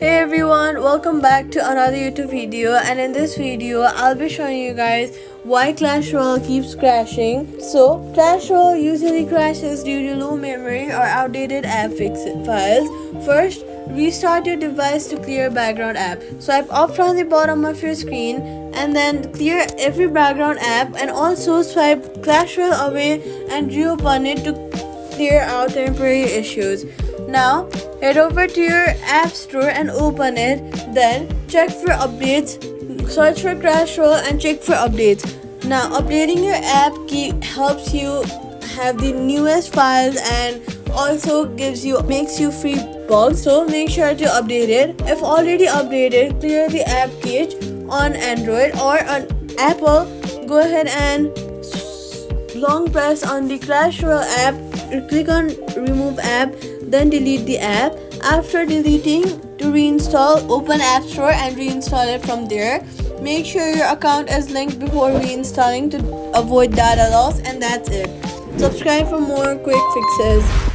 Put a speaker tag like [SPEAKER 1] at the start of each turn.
[SPEAKER 1] Hey everyone, welcome back to another YouTube video, and in this video I'll be showing you guys why Clash Royale keeps crashing. So Clash Royale usually crashes due to low memory or outdated app files. First, restart your device to clear background app. Swipe up from the bottom of your screen and then clear every background app, and also swipe Clash Royale away and reopen it to clear out temporary issues. Now head over to your app store and open it, then check for updates, search for Clash Royale and check for updates. Now updating your app key helps you have the newest files and also makes you free bugs, so make sure to update it. If already updated, clear the app cache on Android or on Apple. Go ahead and long press on the Clash Royale app, click on remove app, then delete the app. After deleting, to reinstall, open App Store and reinstall it from there. Make sure your account is linked before reinstalling to avoid data loss, and that's it. Subscribe for more quick fixes.